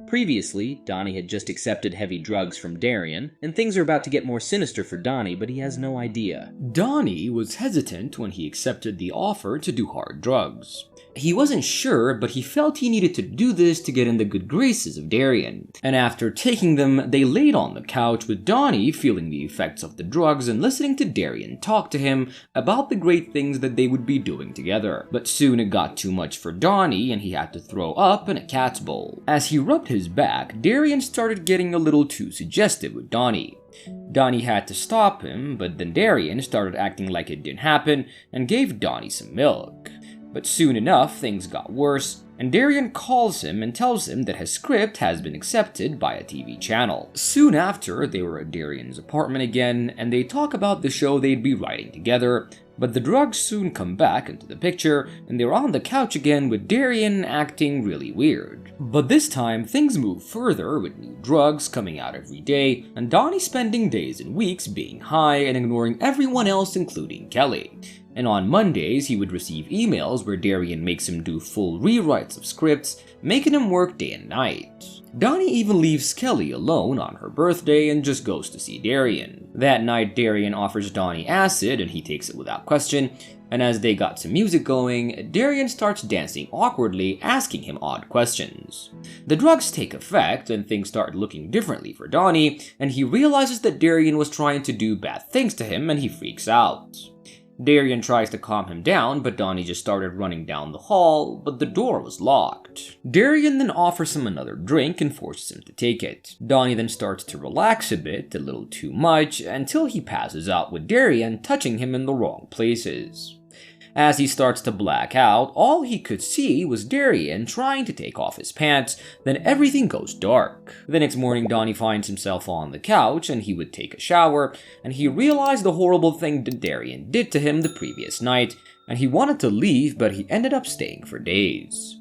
Previously, Donnie had just accepted heavy drugs from Darian, and things are about to get more sinister for Donnie, but he has no idea. Donnie was hesitant when he accepted the offer to do hard drugs. He wasn't sure, but he felt he needed to do this to get in the good graces of Darian. And after taking them, they laid on the couch with Donnie feeling the effects of the drugs and listening to Darian talk to him about the great things that they would be doing together. But soon it got too much for Donnie and he had to throw up in a cat's bowl. As he rubbed his back, Darian started getting a little too suggestive with Donnie. Donnie had to stop him, but then Darian started acting like it didn't happen and gave Donnie some milk. But soon enough, things got worse, and Darian calls him and tells him that his script has been accepted by a TV channel. Soon after, they were at Darian's apartment again, and they talk about the show they'd be writing together, but the drugs soon come back into the picture, and they're on the couch again with Darian acting really weird. But this time, things move further with new drugs coming out every day, and Donnie spending days and weeks being high and ignoring everyone else including Kelly. And on Mondays, he would receive emails where Darian makes him do full rewrites of scripts, making him work day and night. Donnie even leaves Kelly alone on her birthday and just goes to see Darian. That night, Darian offers Donnie acid and he takes it without question, and as they got some music going, Darian starts dancing awkwardly, asking him odd questions. The drugs take effect and things start looking differently for Donnie, and he realizes that Darian was trying to do bad things to him and he freaks out. Darian tries to calm him down, but Donnie just started running down the hall, but the door was locked. Darian then offers him another drink and forces him to take it. Donnie then starts to relax a bit, a little too much, until he passes out with Darian touching him in the wrong places. As he starts to black out, all he could see was Darian trying to take off his pants, then everything goes dark. The next morning, Donnie finds himself on the couch and he would take a shower, and he realized the horrible thing that Darian did to him the previous night, and he wanted to leave, but he ended up staying for days.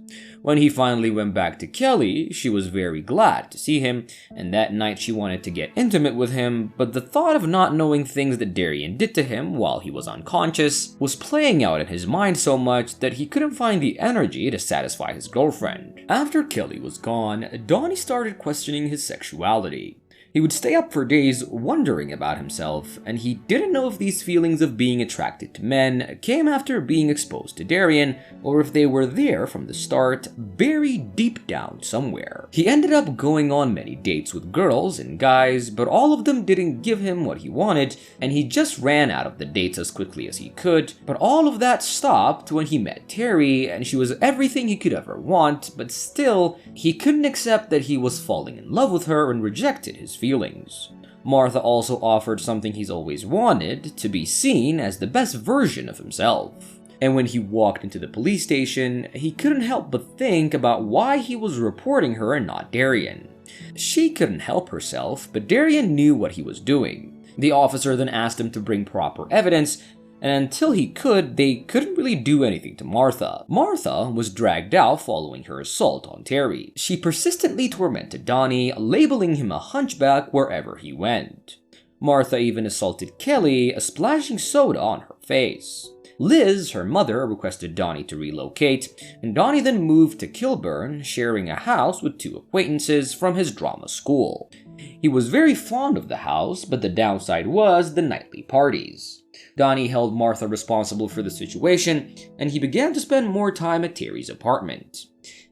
When he finally went back to Kelly, she was very glad to see him, and that night she wanted to get intimate with him, but the thought of not knowing things that Darian did to him while he was unconscious was playing out in his mind so much that he couldn't find the energy to satisfy his girlfriend. After Kelly was gone, Donnie started questioning his sexuality. He would stay up for days wondering about himself, and he didn't know if these feelings of being attracted to men came after being exposed to Darian, or if they were there from the start, buried deep down somewhere. He ended up going on many dates with girls and guys, but all of them didn't give him what he wanted, and he just ran out of the dates as quickly as he could. But all of that stopped when he met Terry, and she was everything he could ever want, but still, he couldn't accept that he was falling in love with her and rejected his feelings. Martha also offered something he's always wanted, to be seen as the best version of himself. And when he walked into the police station, he couldn't help but think about why he was reporting her and not Darian. She couldn't help herself, but Darian knew what he was doing. The officer then asked him to bring proper evidence, and until he could, they couldn't really do anything to Martha. Martha was dragged out following her assault on Terry. She persistently tormented Donnie, labeling him a hunchback wherever he went. Martha even assaulted Kelly, splashing soda on her face. Liz, her mother, requested Donnie to relocate, and Donnie then moved to Kilburn, sharing a house with two acquaintances from his drama school. He was very fond of the house, but the downside was the nightly parties. Donnie held Martha responsible for the situation, and he began to spend more time at Terry's apartment.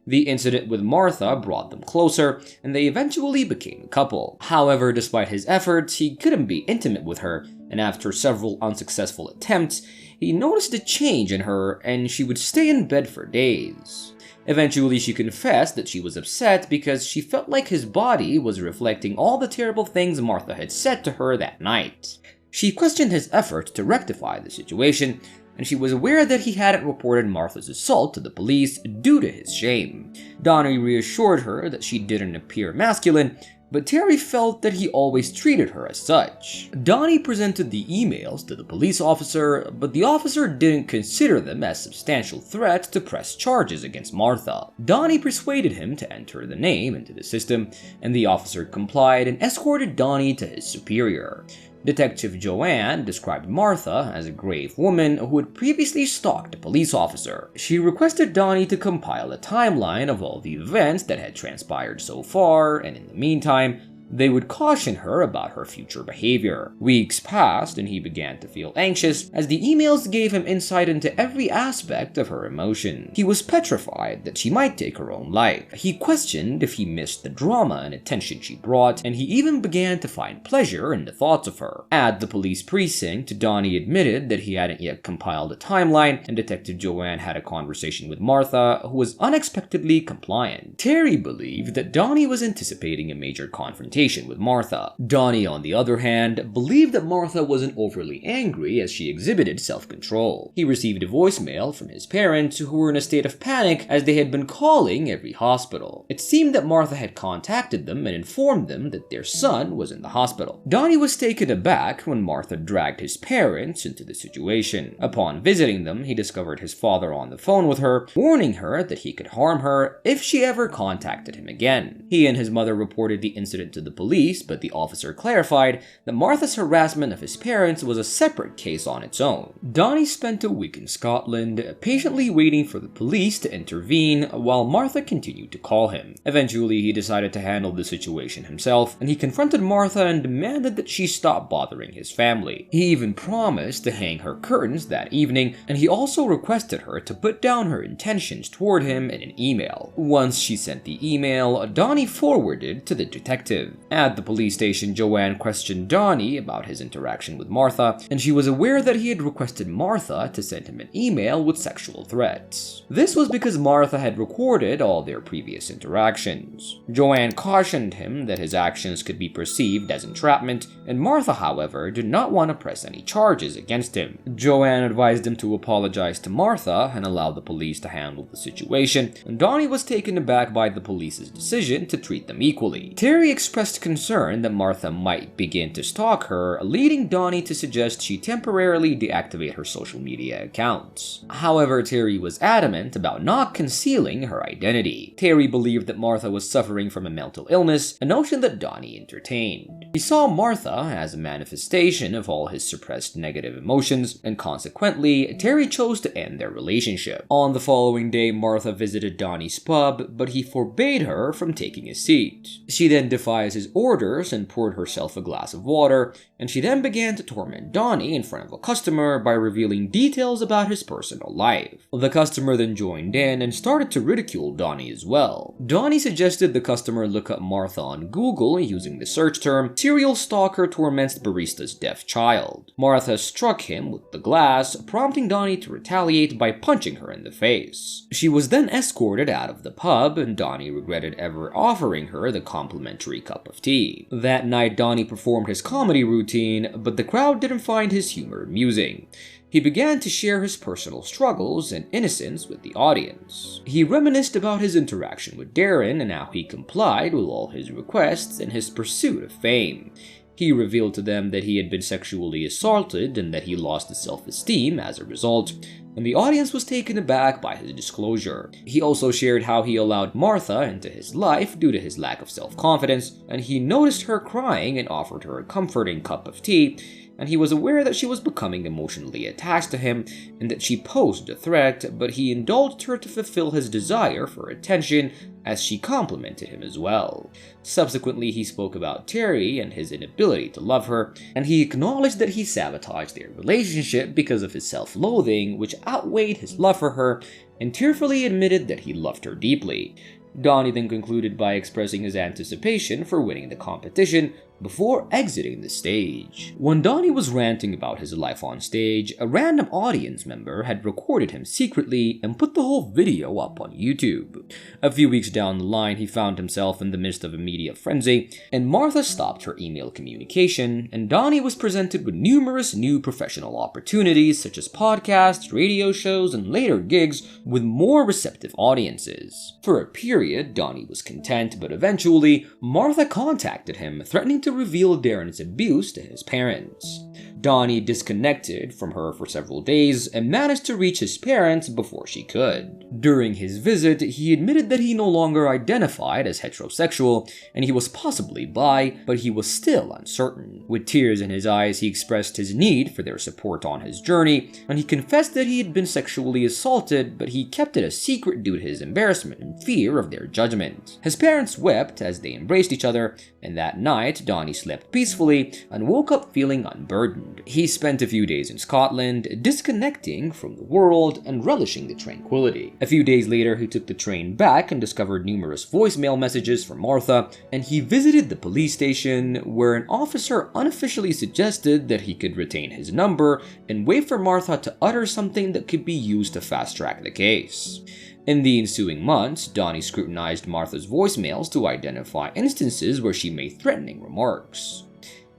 The incident with Martha brought them closer, and they eventually became a couple. However, despite his efforts, he couldn't be intimate with her, and after several unsuccessful attempts, he noticed a change in her, and she would stay in bed for days. Eventually, she confessed that she was upset because she felt like his body was reflecting all the terrible things Martha had said to her that night. She questioned his efforts to rectify the situation, and she was aware that he hadn't reported Martha's assault to the police due to his shame. Donnie reassured her that she didn't appear masculine, but Terry felt that he always treated her as such. Donnie presented the emails to the police officer, but the officer didn't consider them as substantial threats to press charges against Martha. Donnie persuaded him to enter the name into the system, and the officer complied and escorted Donnie to his superior. Detective Joanne described Martha as a grave woman who had previously stalked a police officer. She requested Donnie to compile a timeline of all the events that had transpired so far, and in the meantime, they would caution her about her future behavior. Weeks passed and he began to feel anxious as the emails gave him insight into every aspect of her emotion. He was petrified that she might take her own life. He questioned if he missed the drama and attention she brought, and he even began to find pleasure in the thoughts of her. At the police precinct, Donnie admitted that he hadn't yet compiled a timeline, and Detective Joanne had a conversation with Martha, who was unexpectedly compliant. Terry believed that Donnie was anticipating a major confrontation with Martha. Donnie, on the other hand, believed that Martha wasn't overly angry as she exhibited self-control. He received a voicemail from his parents, who were in a state of panic as they had been calling every hospital. It seemed that Martha had contacted them and informed them that their son was in the hospital. Donnie was taken aback when Martha dragged his parents into the situation. Upon visiting them, he discovered his father on the phone with her, warning her that he could harm her if she ever contacted him again. He and his mother reported the incident to the police, but the officer clarified that Martha's harassment of his parents was a separate case on its own. Donnie spent a week in Scotland, patiently waiting for the police to intervene while Martha continued to call him. Eventually, he decided to handle the situation himself, and he confronted Martha and demanded that she stop bothering his family. He even promised to hang her curtains that evening, and he also requested her to put down her intentions toward him in an email. Once she sent the email, Donnie forwarded to the detective. At the police station, Joanne questioned Donnie about his interaction with Martha, and she was aware that he had requested Martha to send him an email with sexual threats. This was because Martha had recorded all their previous interactions. Joanne cautioned him that his actions could be perceived as entrapment, and Martha, however, did not want to press any charges against him. Joanne advised him to apologize to Martha and allow the police to handle the situation, and Donnie was taken aback by the police's decision to treat them equally. Terry expressed concern that Martha might begin to stalk her, leading Donnie to suggest she temporarily deactivate her social media accounts. However, Terry was adamant about not concealing her identity. Terry believed that Martha was suffering from a mental illness, a notion that Donnie entertained. He saw Martha as a manifestation of all his suppressed negative emotions, and consequently, Terry chose to end their relationship. On the following day, Martha visited Donnie's pub, but he forbade her from taking a seat. She then defied his orders and poured herself a glass of water, and she then began to torment Donnie in front of a customer by revealing details about his personal life. The customer then joined in and started to ridicule Donnie as well. Donnie suggested the customer look up Martha on Google using the search term "serial stalker torments barista's deaf child." Martha struck him with the glass, prompting Donnie to retaliate by punching her in the face. She was then escorted out of the pub, and Donnie regretted ever offering her the complimentary cup of tea. That night, Donnie performed his comedy routine, but the crowd didn't find his humor amusing. He began to share his personal struggles and innocence with the audience. He reminisced about his interaction with Darren and how he complied with all his requests in his pursuit of fame. He revealed to them that he had been sexually assaulted and that he lost his self-esteem as a result, and the audience was taken aback by his disclosure. He also shared how he allowed Martha into his life due to his lack of self-confidence, and he noticed her crying and offered her a comforting cup of tea, and he was aware that she was becoming emotionally attached to him and that she posed a threat, but he indulged her to fulfill his desire for attention as she complimented him as well. Subsequently, he spoke about Terry and his inability to love her, and he acknowledged that he sabotaged their relationship because of his self-loathing, which outweighed his love for her, and tearfully admitted that he loved her deeply. Donnie then concluded by expressing his anticipation for winning the competition before exiting the stage. When Donnie was ranting about his life on stage, a random audience member had recorded him secretly and put the whole video up on YouTube. A few weeks down the line, he found himself in the midst of a media frenzy, and Martha stopped her email communication, and Donnie was presented with numerous new professional opportunities such as podcasts, radio shows, and later gigs with more receptive audiences. For a period, Donnie was content, but eventually, Martha contacted him, threatening to reveal Darren's abuse to his parents. Donnie disconnected from her for several days and managed to reach his parents before she could. During his visit, he admitted that he no longer identified as heterosexual and he was possibly bi, but he was still uncertain. With tears in his eyes, he expressed his need for their support on his journey, and he confessed that he had been sexually assaulted, but he kept it a secret due to his embarrassment and fear of their judgment. His parents wept as they embraced each other, and that night, Donnie slept peacefully and woke up feeling unburdened. He spent a few days in Scotland, disconnecting from the world and relishing the tranquility. A few days later, he took the train back and discovered numerous voicemail messages from Martha, and he visited the police station where an officer unofficially suggested that he could retain his number and wait for Martha to utter something that could be used to fast-track the case. In the ensuing months, Donnie scrutinized Martha's voicemails to identify instances where she made threatening remarks.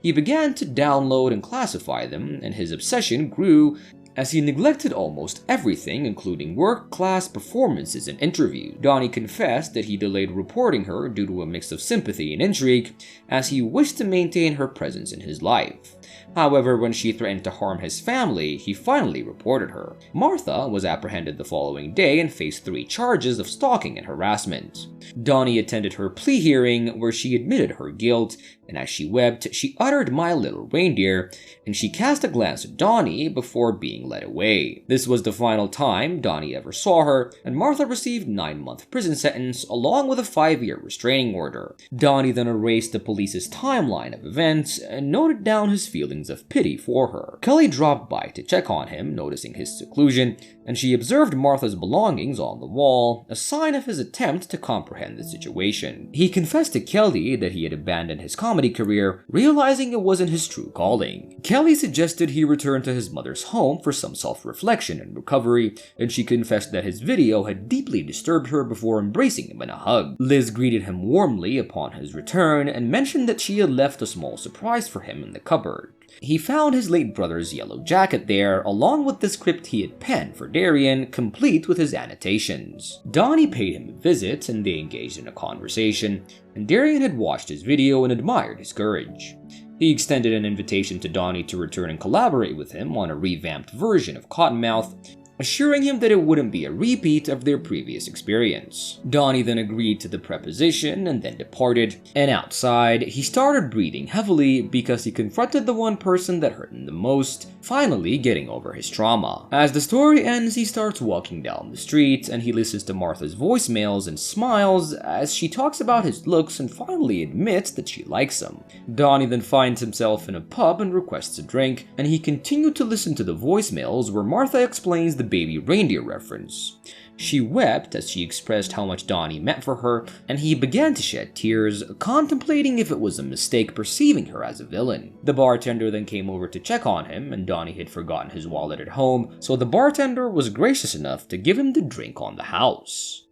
He began to download and classify them, and his obsession grew as he neglected almost everything, including work, class, performances, and interviews. Donnie confessed that he delayed reporting her due to a mix of sympathy and intrigue, as he wished to maintain her presence in his life. However, when she threatened to harm his family, he finally reported her. Martha was apprehended the following day and faced 3 charges of stalking and harassment. Donnie attended her plea hearing, where she admitted her guilt, and as she wept, she uttered "My little reindeer," and she cast a glance at Donnie before being led away. This was the final time Donnie ever saw her, and Martha received a 9-month prison sentence along with a 5-year restraining order. Donnie then erased the police's timeline of events and noted down his feelings of pity for her. Kelly dropped by to check on him, noticing his seclusion, and she observed Martha's belongings on the wall, a sign of his attempt to comprehend the situation. He confessed to Kelly that he had abandoned his comedy career, realizing it wasn't his true calling. Kelly suggested he return to his mother's home for some self-reflection and recovery, and she confessed that his video had deeply disturbed her before embracing him in a hug. Liz greeted him warmly upon his return and mentioned that she had left a small surprise for him in the cupboard. He found his late brother's yellow jacket there, along with the script he had penned for Darien, complete with his annotations. Donnie paid him a visit, and they engaged in a conversation, and Darien had watched his video and admired his courage. He extended an invitation to Donnie to return and collaborate with him on a revamped version of Cottonmouth, assuring him that it wouldn't be a repeat of their previous experience. Donnie then agreed to the proposition and then departed, and outside, he started breathing heavily because he confronted the one person that hurt him the most, finally getting over his trauma. As the story ends, he starts walking down the street, and he listens to Martha's voicemails and smiles as she talks about his looks and finally admits that she likes him. Donnie then finds himself in a pub and requests a drink, and he continued to listen to the voicemails where Martha explains the baby reindeer reference. She wept as she expressed how much Donnie meant for her, and he began to shed tears, contemplating if it was a mistake perceiving her as a villain. The bartender then came over to check on him, and Donnie had forgotten his wallet at home, so the bartender was gracious enough to give him the drink on the house.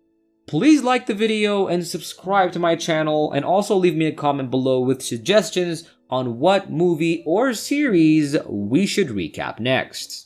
Please like the video and subscribe to my channel, and also leave me a comment below with suggestions on what movie or series we should recap next.